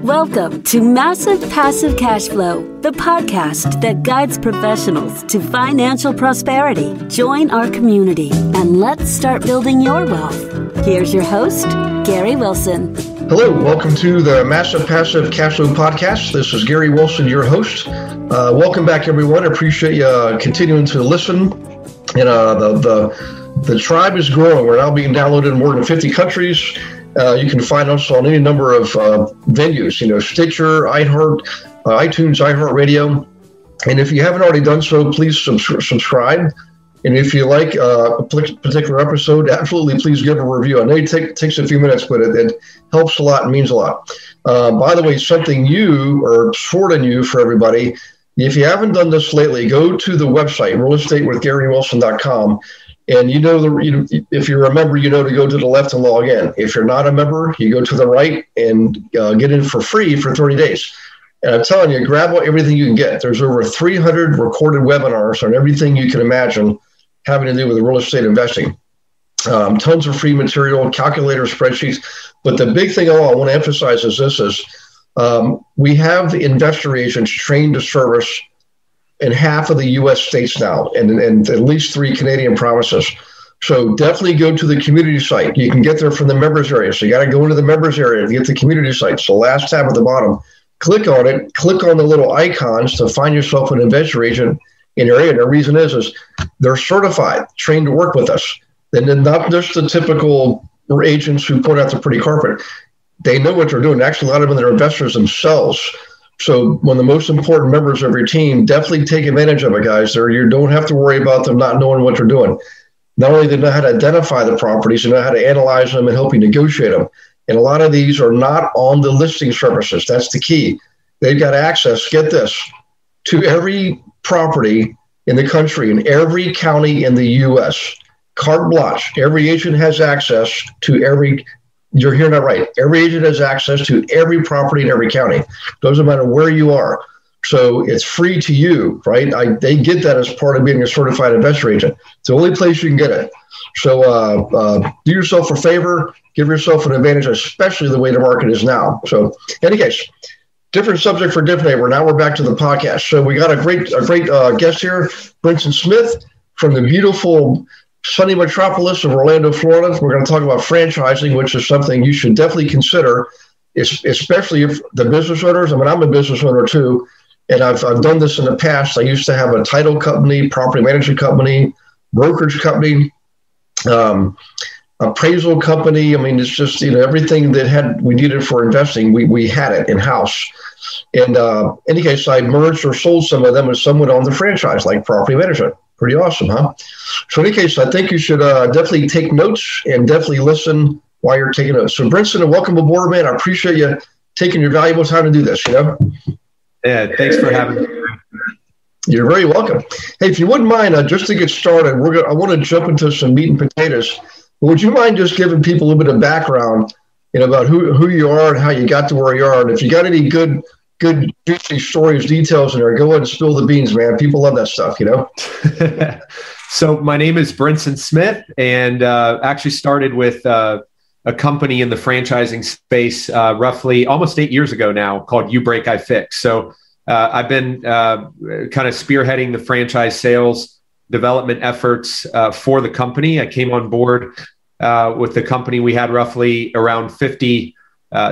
Welcome to Massive Passive Cash Flow, the podcast that guides professionals to financial prosperity. Join our community and let's start building your wealth. Here's your host, Gary Wilson. Hello, welcome to the Massive Passive Cash Flow podcast. This is Gary Wilson, your host. Welcome back, everyone. I appreciate you continuing to listen. And the tribe is growing. We're now being downloaded in more than 50 countries. You can find us on any number of venues, Stitcher, iHeart, iTunes, iHeartRadio. And if you haven't already done so, please subscribe. And if you like a particular episode, absolutely please give a review. I know it takes a few minutes, but it helps a lot and means a lot. By the way, something new or sort of new for everybody, if you haven't done this lately, go to the website, realestatewithgarywilson.com. And if you're a member, to go to the left and log in. If you're not a member, you go to the right and get in for free for 30 days. And I'm telling you, grab everything you can get. There's over 300 recorded webinars on everything you can imagine having to do with real estate investing. Tons of free material, calculator spreadsheets. But the big thing I want to emphasize is we have investor agents trained to service in half of the U.S. states now, and at least 3 Canadian provinces. So definitely go to the community site. You can get there from the members area. So you got to go into the members area to get the community site. It's the last tab at the bottom. Click on it. Click on the little icons to find yourself an investor agent in your area. And the reason is they're certified, trained to work with us. And then not just the typical agents who point out the pretty carpet. They know what they're doing. Actually, a lot of them are investors themselves. So one of the most important members of your team, definitely take advantage of it, guys. You don't have to worry about them not knowing what they're doing. Not only do they know how to identify the properties, they know how to analyze them and help you negotiate them. And a lot of these are not on the listing services. That's the key. They've got access, get this, to every property in the country, in every county in the U.S. Carte blanche. Every agent has access to you're hearing that right. Every agent has access to every property in every county. Doesn't matter where you are. So it's free to you, right? They get that as part of being a certified investor agent. It's the only place you can get it. So do yourself a favor, give yourself an advantage, especially the way the market is now. So in any case, different subject for different day. Now we're back to the podcast. So we got a great guest here, Brynson Smith from the beautiful sunny metropolis of Orlando, Florida. We're going to talk about franchising, which is something you should definitely consider, especially if the business owners. I mean, I'm a business owner too, and I've done this in the past. I used to have a title company, property management company, brokerage company, appraisal company. I mean, it's just, everything that we needed for investing, we had it in-house. And in any case, I merged or sold some of them, and some went on the franchise, like property management. Pretty awesome, huh? So in any case, I think you should definitely take notes and definitely listen while you're taking notes. So Brynson, welcome aboard, man. I appreciate you taking your valuable time to do this, Yeah, thanks for having me. You're very welcome. Hey, if you wouldn't mind, just to get started, I want to jump into some meat and potatoes. Would you mind just giving people a little bit of background, about who you are and how you got to where you are? And if you got any good juicy stories, details in there, go ahead and spill the beans, man. People love that stuff, So my name is Brynson Smith, and actually started with a company in the franchising space roughly almost 8 years ago now called UBreakiFix. So I've been kind of spearheading the franchise sales development efforts for the company. I came on board with the company. We had roughly around 50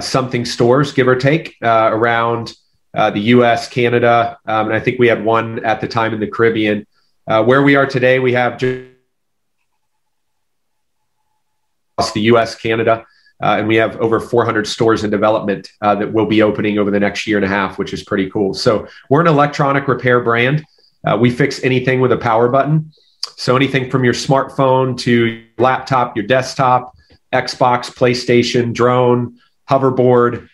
something stores, give or take, around the U.S., Canada, and I think we had one at the time in the Caribbean. Where we are today, we have just the U.S., Canada, and we have over 400 stores in development that will be opening over the next year and a half, which is pretty cool. So we're an electronic repair brand. We fix anything with a power button. So anything from your smartphone to your laptop, your desktop, Xbox, PlayStation, drone, hoverboard,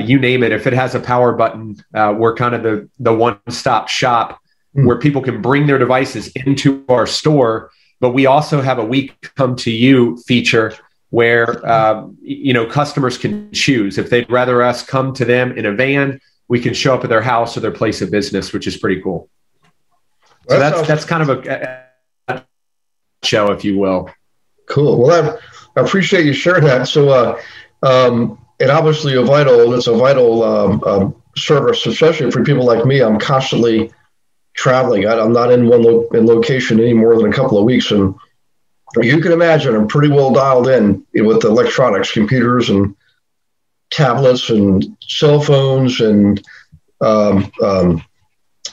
you name it. If it has a power button, we're kind of the one-stop shop where people can bring their devices into our store. But we also have a "We Come to You" feature where customers can choose if they'd rather us come to them in a van. We can show up at their house or their place of business, which is pretty cool. So that's kind of a show, if you will. Cool. Well, I appreciate you sharing that. So, and obviously it's a vital service, especially for people like me. I'm constantly traveling. I'm not in one location any more than a couple of weeks, and you can imagine I'm pretty well dialed in with electronics, computers and tablets and cell phones and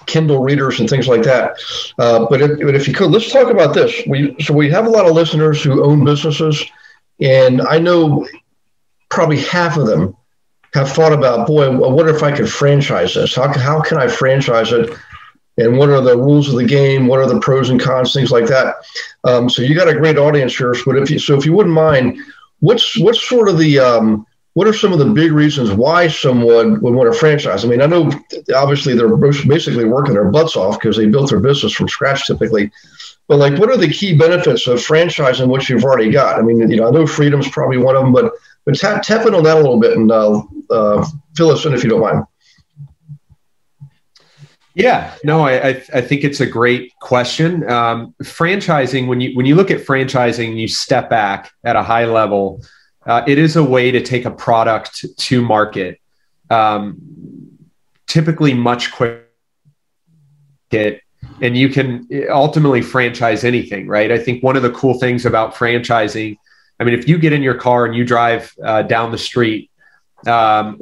Kindle readers and things like that. But if you could, let's talk about this. We have a lot of listeners who own businesses, and I know probably half of them have thought about, boy, I wonder if I could franchise this. How can I franchise it? And what are the rules of the game? What are the pros and cons? Things like that. So you got a great audience here. But if you wouldn't mind, what's sort of the what are some of the big reasons why someone would want to franchise? I mean, I know obviously they're basically working their butts off because they built their business from scratch typically. But like, what are the key benefits of franchising what you've already got? I mean, I know freedom's probably one of them, but tap in on that a little bit and fill us in if you don't mind. Yeah, no, I think it's a great question. Franchising, when you look at franchising, you step back at a high level. It is a way to take a product to market, typically much quicker, and you can ultimately franchise anything, right? I think one of the cool things about franchising, I mean, if you get in your car and you drive down the street, and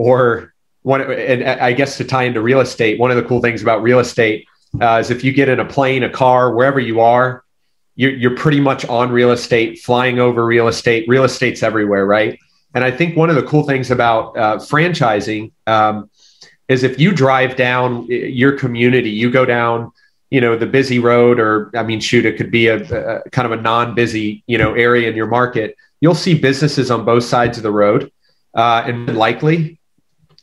I guess to tie into real estate, one of the cool things about real estate is if you get in a plane, a car, wherever you are, you're pretty much on real estate, flying over real estate. Real estate's everywhere, right? And I think one of the cool things about franchising is if you drive down your community, you go down, the busy road, or I mean, shoot, it could be a kind of a non-busy, area in your market. You'll see businesses on both sides of the road, and likely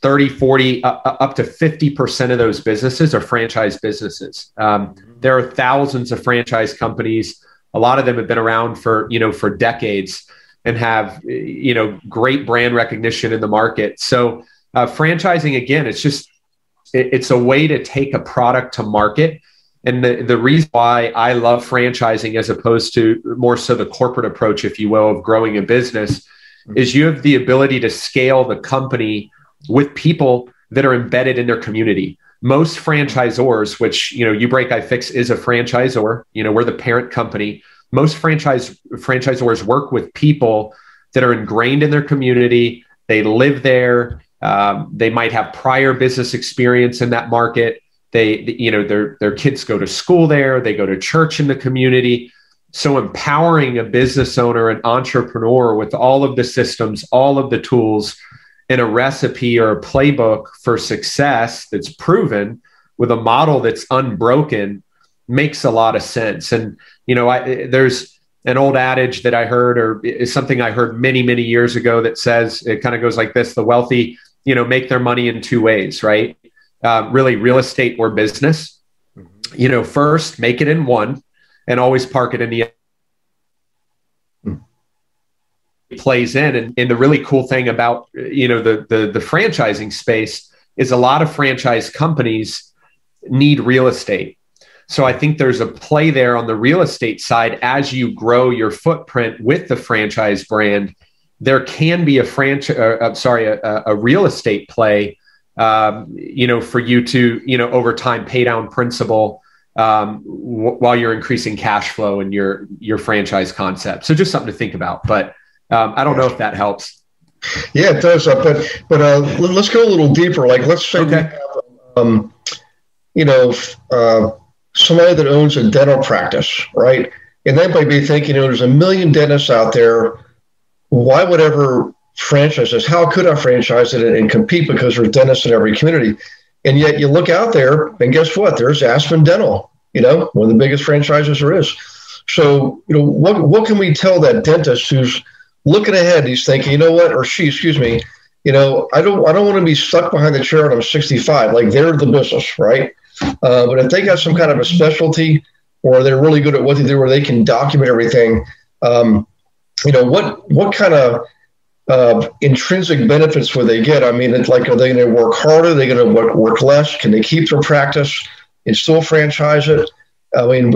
30, 40, up to 50% of those businesses are franchise businesses. There are thousands of franchise companies. A lot of them have been around for decades and have, great brand recognition in the market. So franchising, again, it's a way to take a product to market. And the reason why I love franchising as opposed to more so the corporate approach, if you will, of growing a business is you have the ability to scale the company with people that are embedded in their community. Most franchisors, which, UBreakiFix is a franchisor, we're the parent company. Most franchisors work with people that are ingrained in their community. They live there. They might have prior business experience in that market. Their kids go to school there. They go to church in the community. So empowering a business owner, an entrepreneur with all of the systems, all of the tools, and a recipe or a playbook for success that's proven with a model that's unbroken makes a lot of sense. And, there's an old adage that I heard, or is something I heard many, many years ago that says, it kind of goes like this: the wealthy, make their money in two ways, right? Really real estate or business. First make it in one and always park it in the plays in. And the really cool thing about, the franchising space is a lot of franchise companies need real estate. So I think there's a play there on the real estate side. As you grow your footprint with the franchise brand, there can be a real estate play, for you to, over time pay down principal, while you're increasing cash flow in your franchise concept. So just something to think about, but I don't know if that helps. Yeah, it does. But let's go a little deeper. Like, let's say we have, somebody that owns a dental practice, right? And they might be thinking, there's a million dentists out there. Why would ever franchise this? How could I franchise it and compete, because there's dentists in every community? And yet you look out there and guess what? There's Aspen Dental, one of the biggest franchises there is. So, what can we tell that dentist who's looking ahead? He's thinking, or she, excuse me, I don't want to be stuck behind the chair when I'm 65. Like, they're the business, right? But if they got some kind of a specialty, or they're really good at what they do, where they can document everything, what kind of intrinsic benefits would they get? I mean, it's like, are they going to work harder? Are they going to work less? Can they keep their practice and still franchise it? I mean,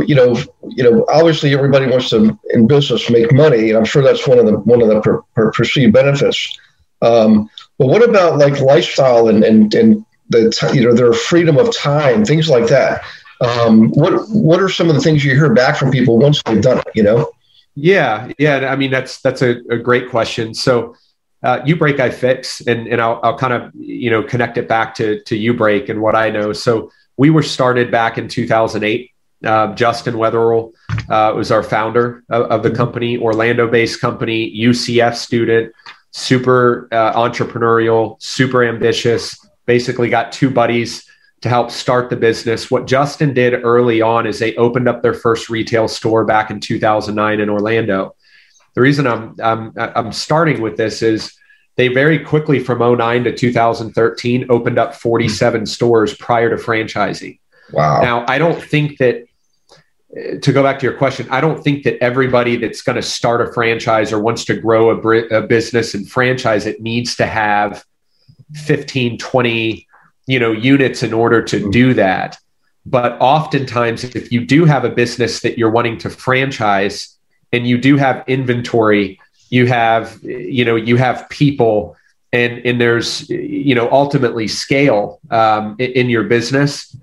obviously everybody wants to, in business, make money, and I'm sure that's one of the perceived benefits. But But what about like lifestyle and the their freedom of time, things like that? What are some of the things you hear back from people once they've done it? Yeah. I mean, that's a great question. So UBreakiFix, and I'll kind of connect it back to UBreak and what I know. So we were started back in 2008. Justin Wetherill was our founder of the company, Orlando-based company, UCF student, super entrepreneurial, super ambitious. Basically got two buddies to help start the business. What Justin did early on is they opened up their first retail store back in 2009 in Orlando. The reason I'm starting with this is they very quickly from 2009 to 2013 opened up 47 stores prior to franchising. Wow. Now, I don't think that, to go back to your question, I don't think that everybody that's going to start a franchise or wants to grow a business and franchise it needs to have 15, 20, units in order to do that. But oftentimes, if you do have a business that you're wanting to franchise and you do have inventory, you have people and there's, ultimately scale in your business.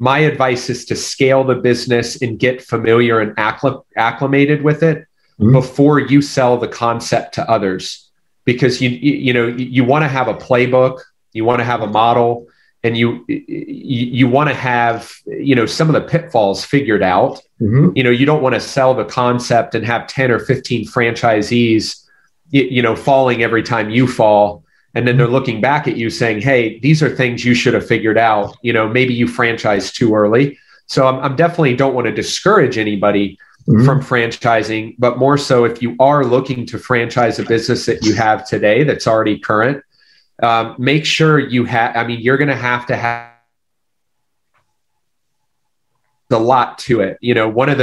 My advice is to scale the business and get familiar and acclimated with it before you sell the concept to others, because you want to have a playbook, you want to have a model, and you want to have some of the pitfalls figured out. You don't want to sell the concept and have 10 or 15 franchisees falling every time you fall. And then they're looking back at you saying, hey, these are things you should have figured out. Maybe you franchised too early. So I'm definitely don't want to discourage anybody from franchising, but more so if you are looking to franchise a business that you have today that's already current, make sure you're going to have a lot to it. One of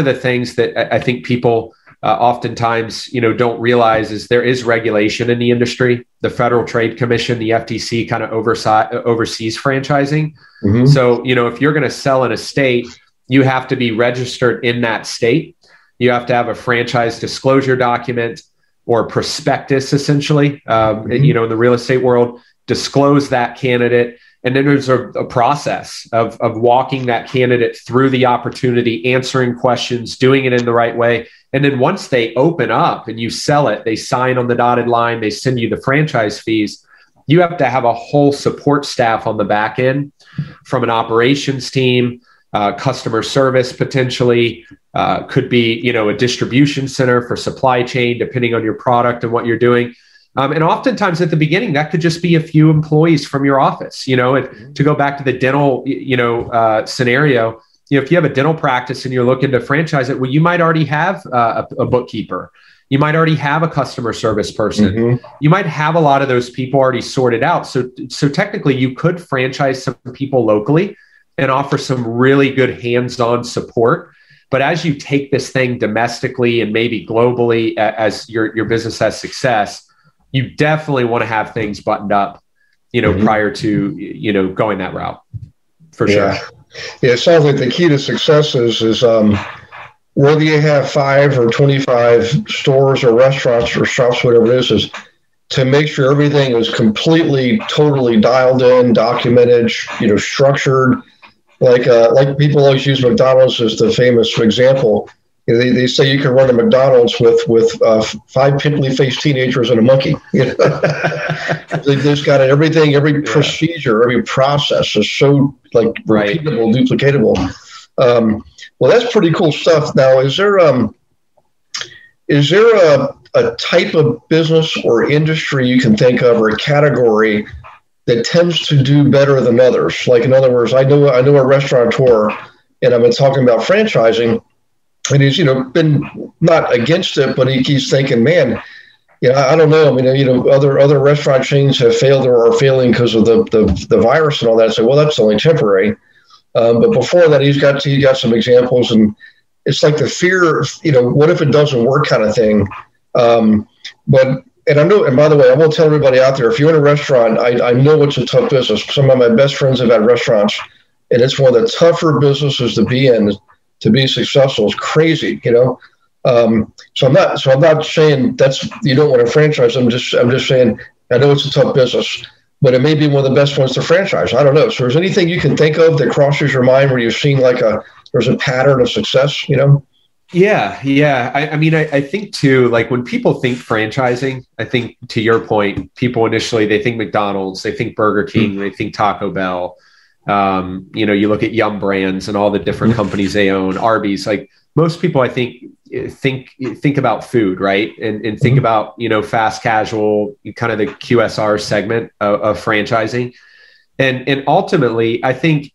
the things that I think people oftentimes, don't realize is there is regulation in the industry. The Federal Trade Commission, the FTC, kind of oversees franchising. So, if you're going to sell in a state, you have to be registered in that state. You have to have a franchise disclosure document or prospectus, essentially, in the real estate world, disclose that candidate. And then there's a process of walking that candidate through the opportunity, answering questions, doing it in the right way. And then once they open up and you sell it, they sign on the dotted line, they send you the franchise fees. You have to have a whole support staff on the back end, from an operations team, customer service, potentially, could be, a distribution center for supply chain, depending on your product and what you're doing. And oftentimes at the beginning, that could just be a few employees from your office. To go back to the dental, scenario, if you have a dental practice and you're looking to franchise it, well, you might already have a bookkeeper. You might already have a customer service person. You might have a lot of those people already sorted out. So technically, you could franchise some people locally and offer some really good hands-on support. But as you take this thing domestically and maybe globally, as your business has success, you definitely want to have things buttoned up, prior to, going that route, for sure. Yeah, it sounds like the key to success is whether you have 5 or 25 stores or restaurants or shops, whatever it is to make sure everything is completely, totally dialed in, documented, structured. Like people always use McDonald's as the famous example. They say you can run a McDonald's with 5 pimply-faced teenagers and a monkey. They just got everything, every procedure, every process is so repeatable, duplicatable. Well, that's pretty cool stuff. Now, is there a type of business or industry you can think of, or a category that tends to do better than others? Like, in other words, I know a restaurateur, and I've been talking about franchising. And he's, been not against it, but he's thinking, man, I don't know. I mean, other restaurant chains have failed or are failing because of the virus and all that. So, well, that's only temporary. But before that, he's got some examples, and it's like the fear, what if it doesn't work kind of thing. And I know, and by the way, I will tell everybody out there, if you're in a restaurant, I know it's a tough business. Some of my best friends have had restaurants, and it's one of the tougher businesses to be in. To be successful is crazy, So I'm not saying you don't want to franchise. I'm just saying I know it's a tough business, but it may be one of the best ones to franchise. I don't know. So is there anything you can think of that crosses your mind where you've seen like there's a pattern of success, you know? Yeah. I mean, I think too, like when people think franchising, I think to your point, people initially, they think McDonald's, they think Burger King, they think Taco Bell. You look at Yum Brands and all the different companies they own, Arby's, like most people, I think about food, right? And think about, fast casual, kind of the QSR segment of franchising. And ultimately, I think,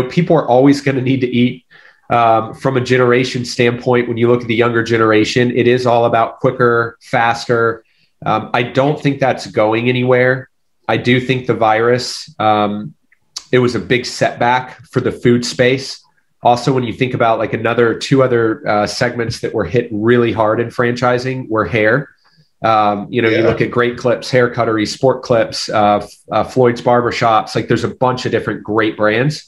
people are always going to need to eat. From a generation standpoint, when you look at the younger generation, it is all about quicker, faster. I don't think that's going anywhere. I do think the virus, it was a big setback for the food space. Also, when you think about like two other segments that were hit really hard in franchising were hair. You look at Great Clips, Hair Cuttery, Sport Clips, Floyd's Barbershops, like there's a bunch of different great brands,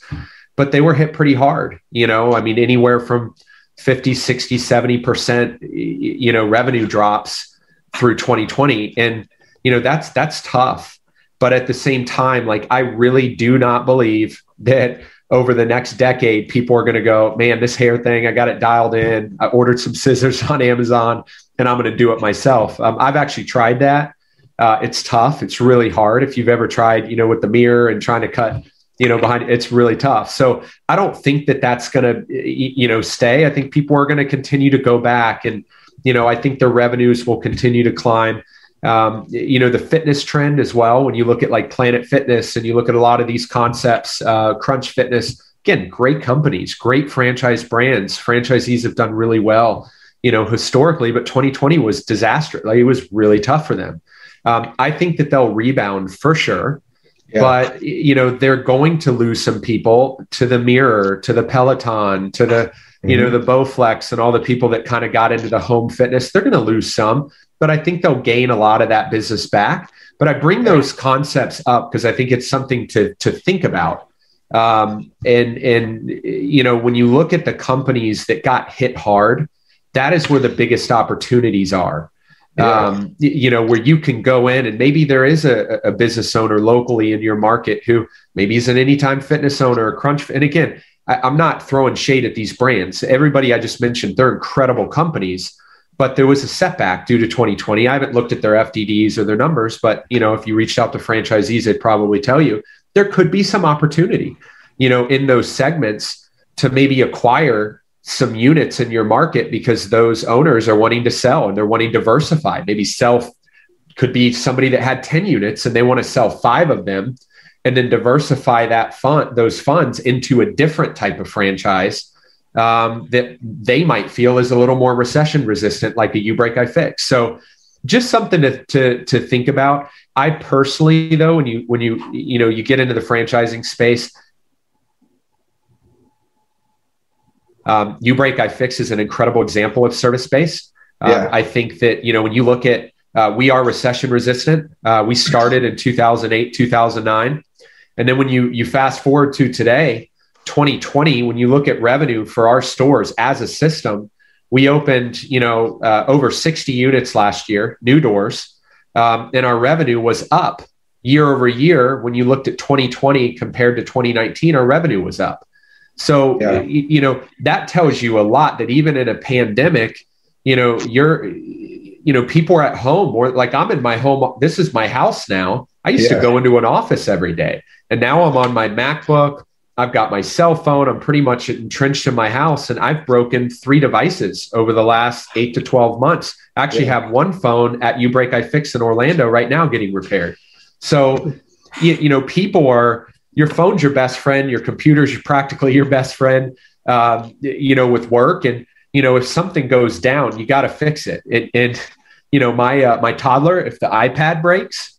but they were hit pretty hard. I mean, anywhere from 50, 60, 70%, revenue drops through 2020. And, that's tough. But at the same time, like, I really do not believe that over the next decade, people are going to go, man, this hair thing, I got it dialed in. I ordered some scissors on Amazon and I'm going to do it myself. I've actually tried that. It's tough. It's really hard. If you've ever tried, with the mirror and trying to cut, behind it, it's really tough. So I don't think that that's going to, stay. I think people are going to continue to go back and, I think their revenues will continue to climb. The fitness trend as well. When you look at like Planet Fitness and you look at a lot of these concepts, Crunch Fitness, again, great companies, great franchise brands. Franchisees have done really well, historically, but 2020 was disastrous. Like it was really tough for them. I think that they'll rebound for sure. Yeah. But, they're going to lose some people to the Mirror, to the Peloton, to the, the Bowflex and all the people that kind of got into the home fitness. They're going to lose some, but I think they'll gain a lot of that business back. But I bring those concepts up because I think it's something to think about. And when you look at the companies that got hit hard, that is where the biggest opportunities are. Yeah. Where you can go in and maybe there is a business owner locally in your market who maybe is an Anytime Fitness owner, a Crunch. And again, I'm not throwing shade at these brands. Everybody I just mentioned, they're incredible companies, but there was a setback due to 2020. I haven't looked at their FDDs or their numbers, but if you reached out to franchisees, they'd probably tell you there could be some opportunity, in those segments to maybe acquire some units in your market because those owners are wanting to sell and they're wanting to diversify. Maybe could be somebody that had 10 units and they want to sell 5 of them and then diversify those funds into a different type of franchise that they might feel is a little more recession resistant, like a UBreakiFix. So just something to think about. I personally, though, when you get into the franchising space, UBreakiFix is an incredible example of service-based. I think that, when you look at, we are recession resistant. We started in 2008, 2009. And then when you fast forward to today, 2020, when you look at revenue for our stores as a system, we opened, over 60 units last year, new doors. And our revenue was up year over year. When you looked at 2020 compared to 2019, our revenue was up. So, that tells you a lot that even in a pandemic, people are at home or like I'm in my home. This is my house now. I used to go into an office every day and now I'm on my MacBook. I've got my cell phone. I'm pretty much entrenched in my house and I've broken 3 devices over the last 8 to 12 months. I actually have one phone at UBreakiFix in Orlando right now getting repaired. So, your phone's your best friend, your computer's practically your best friend, with work. And, if something goes down, you got to fix it. My toddler, if the iPad breaks,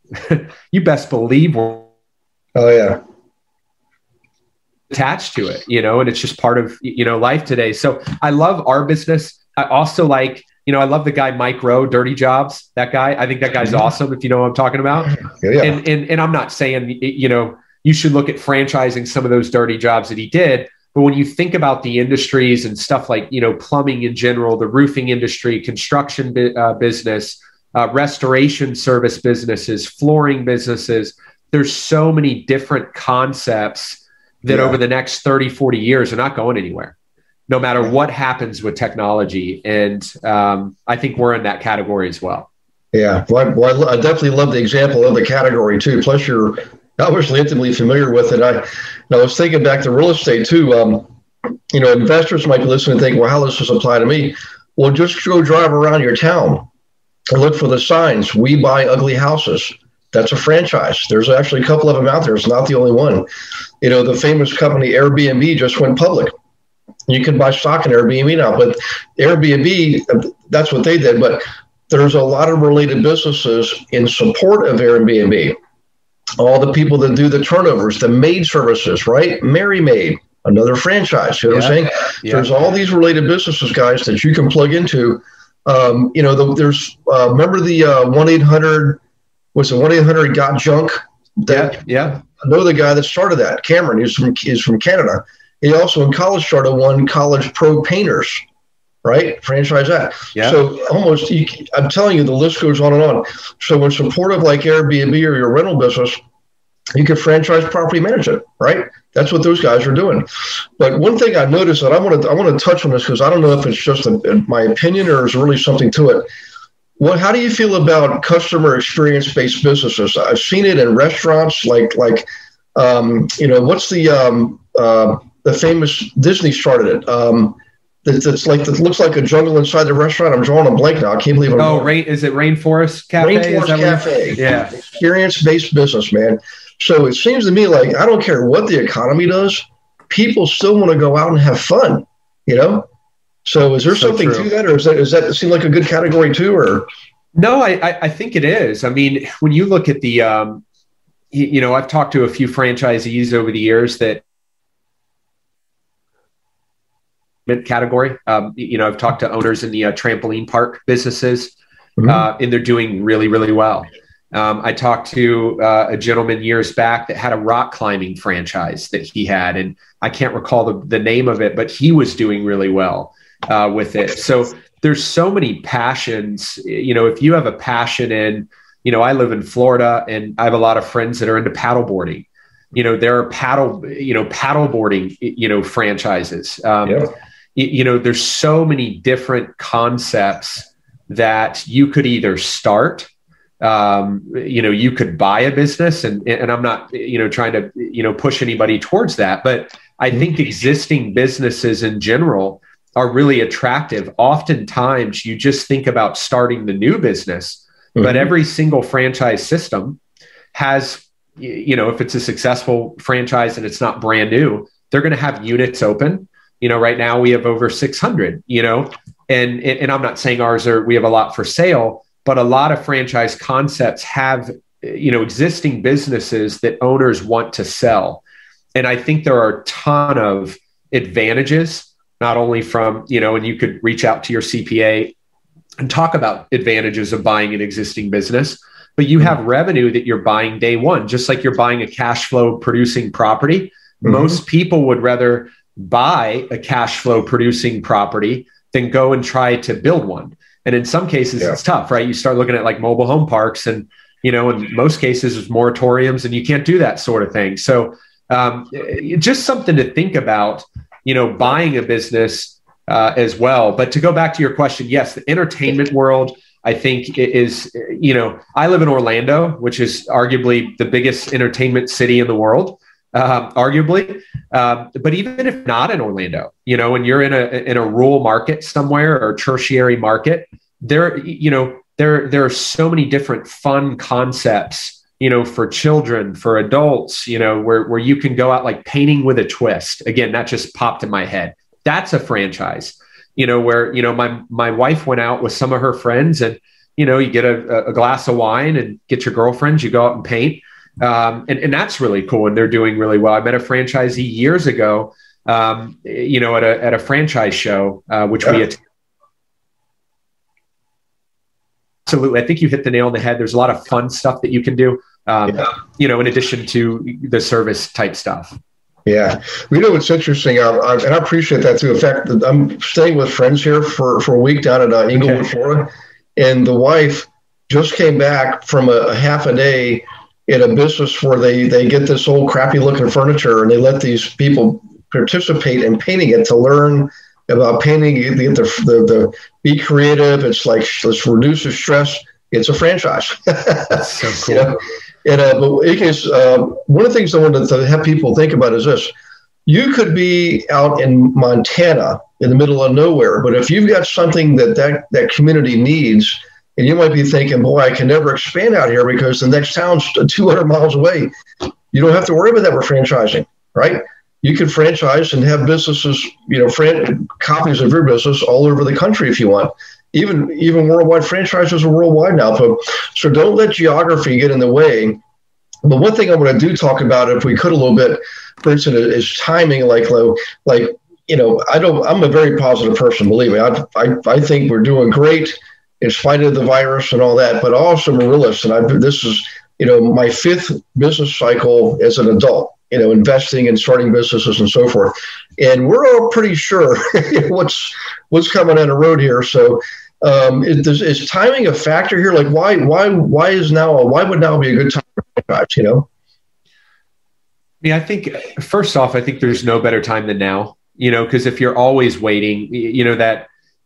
you best believe we're attached to it, and it's just part of, life today. So I love our business. I also like, I love the guy, Mike Rowe, Dirty Jobs, that guy. I think that guy's awesome. If you know what I'm talking about. Yeah. And I'm not saying, you should look at franchising some of those dirty jobs that he did. But when you think about the industries and stuff like, plumbing in general, the roofing industry, construction business, restoration service businesses, flooring businesses. There's so many different concepts that over the next 30, 40 years are not going anywhere, no matter what happens with technology. And I think we're in that category as well. Yeah, well, I definitely love the example of the category too. Plus, you're obviously intimately familiar with it. I was thinking back to real estate too. Investors might be listening and think, well, how does this apply to me? Well, just go drive around your town and look for the signs. We buy ugly houses. That's a franchise. There's actually a couple of them out there. It's not the only one. The famous company Airbnb just went public. You can buy stock in Airbnb now, but Airbnb, that's what they did. But there's a lot of related businesses in support of Airbnb. All the people that do the turnovers, the maid services, right? Mary Maid, another franchise. You know what I'm saying? Yeah. There's all these related businesses, guys, that you can plug into. There's remember the 1-800, was it 1-800 Got Junk? Yeah. I know the guy that started that, Cameron. He's from Canada. He also in college started one, College Pro Painters, right? Franchise that. Yeah. So almost, I'm telling you, the list goes on and on. So in support of like Airbnb or your rental business, you can franchise property management, right? That's what those guys are doing. But one thing I noticed that I want to touch on this, because I don't know if it's just my opinion or is really something to it. How do you feel about customer experience-based businesses? I've seen it in restaurants, like what's the famous Disney started it. That looks like a jungle inside the restaurant. I'm drawing a blank now. I can't believe it. Is it Rainforest Cafe? Rainforest Cafe. Yeah. Experience-based business, man. So it seems to me like I don't care what the economy does, people still want to go out and have fun, So is there something to that, or does that seem like a good category too, or? No, I think it is. I mean, when you look at the, I've talked to a few franchisees over the years that category. I've talked to owners in the trampoline park businesses, and they're doing really, really well. I talked to a gentleman years back that had a rock climbing franchise that he had, and I can't recall the name of it, but he was doing really well with it. So there's so many passions. If you have a passion in, I live in Florida, and I have a lot of friends that are into paddle boarding. There are paddle boarding, franchises. There's so many different concepts that you could either start. You could buy a business, and I'm not, trying to, push anybody towards that. But I think existing businesses in general are really attractive. Oftentimes you just think about starting the new business, but every single franchise system has, if it's a successful franchise and it's not brand new, they're going to have units open. Right now we have over 600, and I'm not saying we have a lot for sale, but a lot of franchise concepts have, existing businesses that owners want to sell. And I think there are a ton of advantages, not only from, and you could reach out to your CPA and talk about advantages of buying an existing business, but you have revenue that you're buying day one, just like you're buying a cash flow producing property. Most people would rather buy a cash flow producing property than go and try to build one. And in some cases, it's tough, right? You start looking at like mobile home parks, and, in most cases, there's moratoriums, and you can't do that sort of thing. So just something to think about, buying a business as well. But to go back to your question, yes, the entertainment world, I think is, I live in Orlando, which is arguably the biggest entertainment city in the world. Arguably, but even if not in Orlando, when you're in a rural market somewhere or tertiary market, there are so many different fun concepts, for children, for adults, where you can go out, like painting with a twist. Again, that just popped in my head. That's a franchise, where, my wife went out with some of her friends, and, you get a glass of wine and get your girlfriends, you go out and paint. And that's really cool. And they're doing really well. I met a franchisee years ago, at a franchise show, which we attended. Absolutely. I think you hit the nail on the head. There's a lot of fun stuff that you can do, in addition to the service type stuff. Yeah. It's interesting. And I appreciate that too. In fact, I'm staying with friends here for a week down at Inglewood, Florida. And the wife, just came back from a half a day in a business where they get this old crappy looking furniture and they let these people participate in painting it to learn about painting, the be creative. It's like, let's reduce the stress. It's a franchise. That's so cool. But one of the things I wanted to have people think about is this. You could be out in Montana in the middle of nowhere, but if you've got something that community needs, and you might be thinking, boy, I can never expand out here because the next town's 200 miles away. You don't have to worry about that with franchising, right? You can franchise and have businesses, copies of your business all over the country if you want. Even worldwide, franchises are worldwide now. So don't let geography get in the way. But one thing I want to talk about, if we could a little bit, Brynson, is timing. I'm a very positive person, believe me. I think we're doing great in spite of the virus and all that, but also I'm a realist. And this is, my fifth business cycle as an adult, investing and starting businesses and so forth. And we're all pretty sure what's coming down the road here. So is timing a factor here? Like why would now be a good time for franchise, Yeah, I think first off, I think there's no better time than now, because if you're always waiting,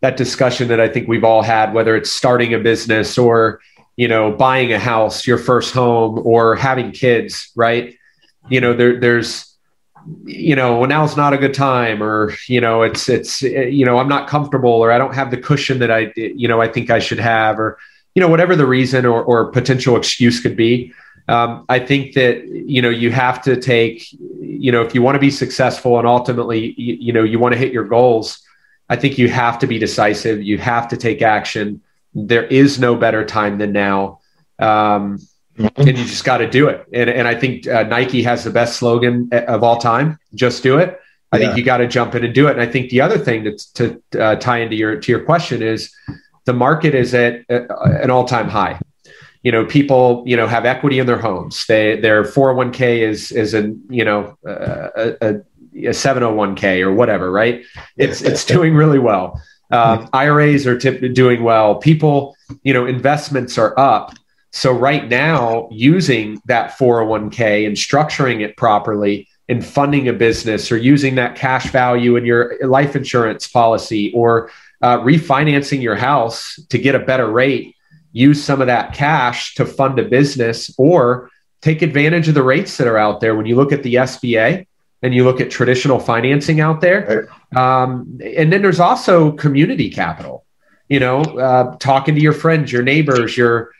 that discussion that I think we've all had, whether it's starting a business or, buying a house, your first home, or having kids, right? There's, well, now's not a good time, or, it's, I'm not comfortable, or I don't have the cushion that I think I should have, or, whatever the reason or potential excuse could be. I think that, you have to take, if you want to be successful and ultimately, you want to hit your goals, I think you have to be decisive. You have to take action. There is no better time than now. And you just got to do it. And I think Nike has the best slogan of all time, just do it. I think you got to jump in and do it. And I think the other thing to tie into your question is the market is at an all-time high. People, have equity in their homes. Their 401k is a 701k or whatever, right? It's doing really well. IRAs are doing well. People, investments are up. So right now, using that 401k and structuring it properly and funding a business, or using that cash value in your life insurance policy, or refinancing your house to get a better rate, use some of that cash to fund a business, or take advantage of the rates that are out there. When you look at the SBA and you look at traditional financing out there, and then there's also community capital, talking to your friends, your neighbors, your,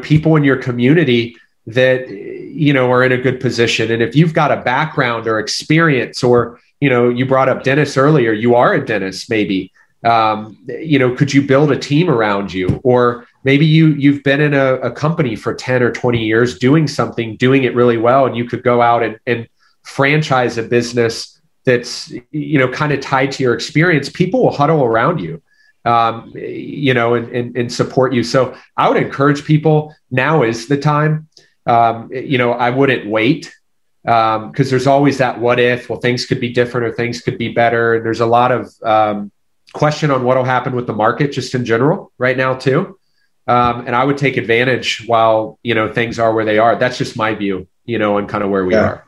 people in your community that, are in a good position. And if you've got a background or experience, or, you brought up dentists earlier, you are a dentist, maybe, could you build a team around you? Or maybe you've been in a company for 10 or 20 years doing it really well, and you could go out and franchise a business that's, kind of tied to your experience. People will huddle around you, and support you. So I would encourage people, now is the time. I wouldn't wait, because there's always that what if, well, things could be different or things could be better. And there's a lot of question on what will happen with the market just in general right now too. And I would take advantage while, things are where they are. That's just my view, on kind of where we are.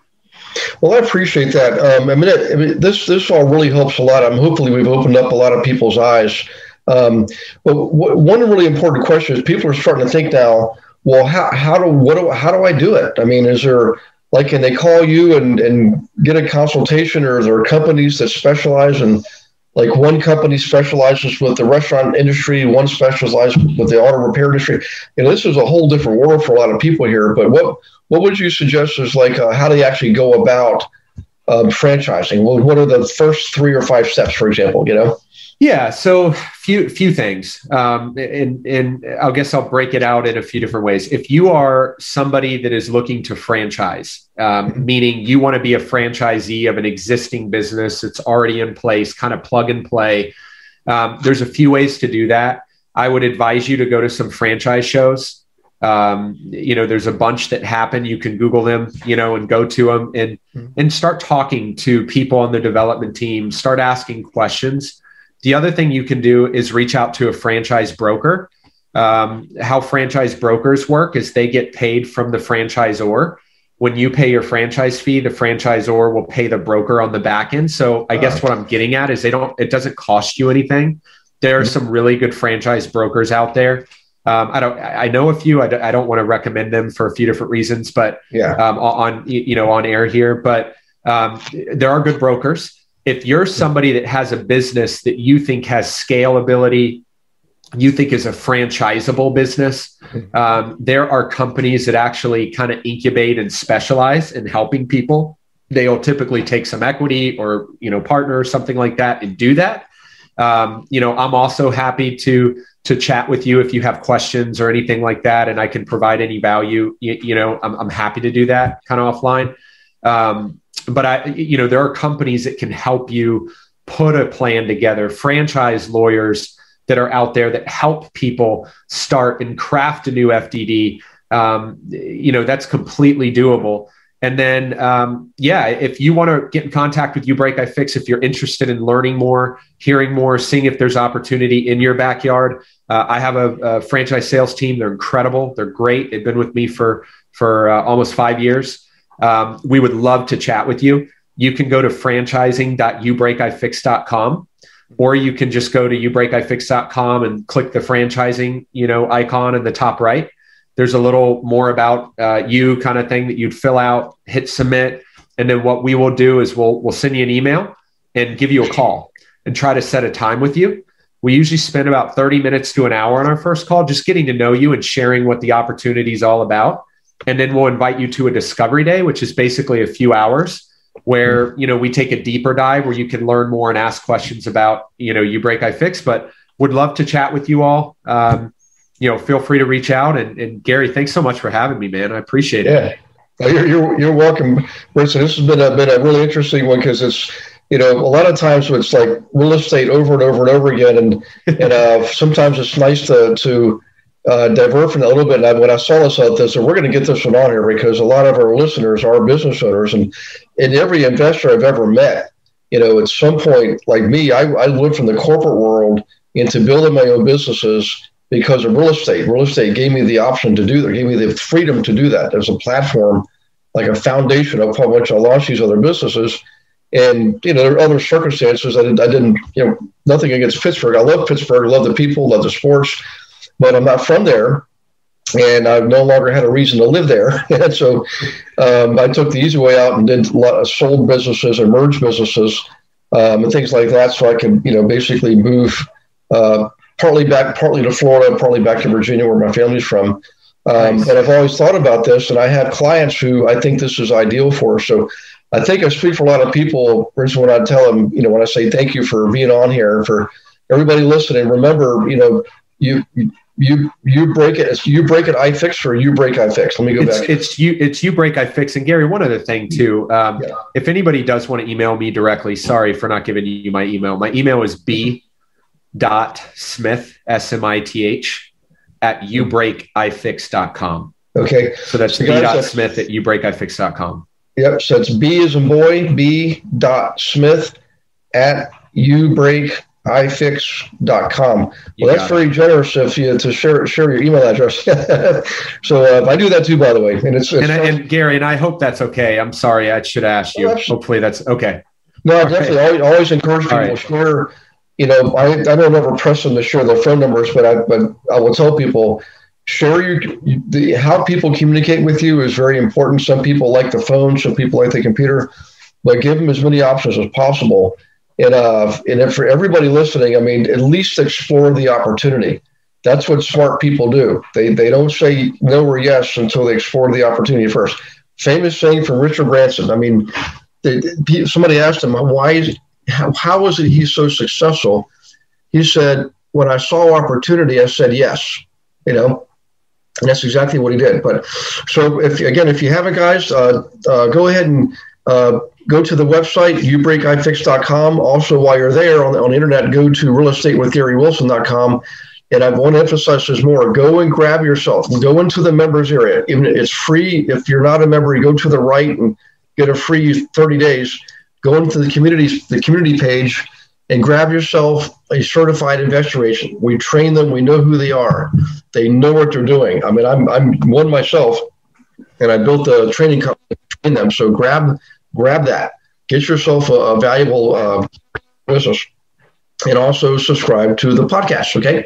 Well, I appreciate that. This all really helps a lot. Hopefully we've opened up a lot of people's eyes. But one really important question is, people are starting to think now, well, how do I do it? I mean, is there, can they call you and get a consultation, or are there companies that specialize in, one company specializes with the restaurant industry, one specializes with the auto repair industry? This is a whole different world for a lot of people here. But what would you suggest is how do you actually go about franchising? Well, what are the first 3 or 5 steps, for example? Yeah, so few things, and I guess I'll break it out in a few different ways. If you are somebody that is looking to franchise, meaning you want to be a franchisee of an existing business that's already in place, kind of plug and play, there's a few ways to do that. I would advise you to go to some franchise shows. There's a bunch that happen. You can Google them, and go to them and start talking to people on the development team, start asking questions. The other thing you can do is reach out to a franchise broker. how franchise brokers work is they get paid from the franchisor. When you pay your franchise fee, the franchisor will pay the broker on the back end. So I guess what I'm getting at is it doesn't cost you anything. There are some really good franchise brokers out there. I know a few. I don't want to recommend them for a few different reasons, but on air here. But there are good brokers. If you're somebody that has a business that you think has scalability, you think is a franchisable business, there are companies that actually kind of incubate and specialize in helping people. They'll typically take some equity or, partner or something like that and do that. I'm also happy to chat with you if you have questions or anything like that, and I can provide any value. I'm happy to do that kind of offline. But there are companies that can help you put a plan together, franchise lawyers that are out there that help people start and craft a new FDD. That's completely doable. And then, if you want to get in contact with UBreakiFix, if you're interested in learning more, hearing more, seeing if there's opportunity in your backyard, I have a franchise sales team. They're incredible. They're great. They've been with me for almost 5 years. We would love to chat with you. You can go to franchising.ubreakifix.com, or you can just go to ubreakifix.com and click the franchising, icon in the top right. There's a little more about you kind of thing that you'd fill out, hit submit. And then what we will do is we'll send you an email and give you a call and try to set a time with you. We usually spend about 30 minutes to an hour on our first call, just getting to know you and sharing what the opportunity is all about. And then we'll invite you to a discovery day, which is basically a few hours where, we take a deeper dive where you can learn more and ask questions about, UBreakiFix, but would love to chat with you all. Feel free to reach out. And Gary, thanks so much for having me, man. I appreciate it. Yeah, you're welcome, Brynson. This has been a really interesting one because it's, a lot of times it's like real estate over and over and over again. And sometimes it's nice to divert from that a little bit. And when I saw this out there, so we're going to get this one on here because a lot of our listeners are business owners, and every investor I've ever met, at some point, like me, I lived from the corporate world into building my own businesses because of real estate. Real estate gave me the option to do that, gave me the freedom to do that. There's a platform, like a foundation upon which I launched these other businesses. And, there are other circumstances. I didn't, nothing against Pittsburgh. I love Pittsburgh. I love the people, love the sports, but I'm not from there. And I no longer had a reason to live there. And so I took the easy way out and did a lot of sold businesses and merged businesses and things like that. So I could, basically move partly to Florida, partly back to Virginia, where my family's from. Nice. And I've always thought about this, and I have clients who I think this is ideal for. So I think I speak for a lot of people, Brynson, when I tell them, when I say thank you for being on here, for everybody listening. Remember, you break it. It's UBreakiFix or UBreakiFix. Let me go back. It's UBreakiFix. And Gary, one other thing too. If anybody does want to email me directly, sorry for not giving you my email. My email is b.smith, SMITH, at ubreakifix.com. Okay. So that's b.smith at ubreakifix.com. Yep. So it's B as in boy, b.smith at ubreakifix.com. Well, that's very generous of you to share your email address. So I do that too, by the way. And Gary, and I hope that's okay. I'm sorry, I should ask you. Hopefully that's okay. No, I definitely always encourage people to share. I don't ever press them to share their phone numbers, but I will tell people, share how people communicate with you is very important. Some people like the phone, some people like the computer, but give them as many options as possible. And if for everybody listening, at least explore the opportunity. That's what smart people do. They don't say no or yes until they explore the opportunity first. Famous saying from Richard Branson. Somebody asked him, how is it he's so successful? He said, when I saw opportunity, I said yes. And that's exactly what he did. But so if you haven't, guys, go ahead and go to the website, ubreakifix.com. Also, while you're there on the internet, go to realestatewithgarywilson.com. And I want to emphasize this more. Go and grab yourself. Go into the members area. Even it's free. If you're not a member, you go to the right and get a free 30 days. Go into the community page and grab yourself a certified investor agent. We train them. We know who they are. They know what they're doing. I mean, I'm one myself, and I built a training company to train them. So grab that. Get yourself a valuable business, and also subscribe to the podcast. Okay.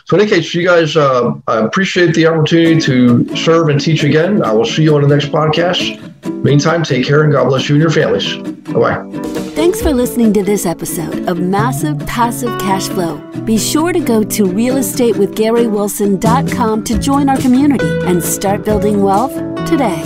So in any case, you guys, I appreciate the opportunity to serve and teach again. I will see you on the next podcast. Meantime, take care and God bless you and your families. Bye-bye. Thanks for listening to this episode of Massive Passive Cash Flow. Be sure to go to realestatewithgarywilson.com to join our community and start building wealth today.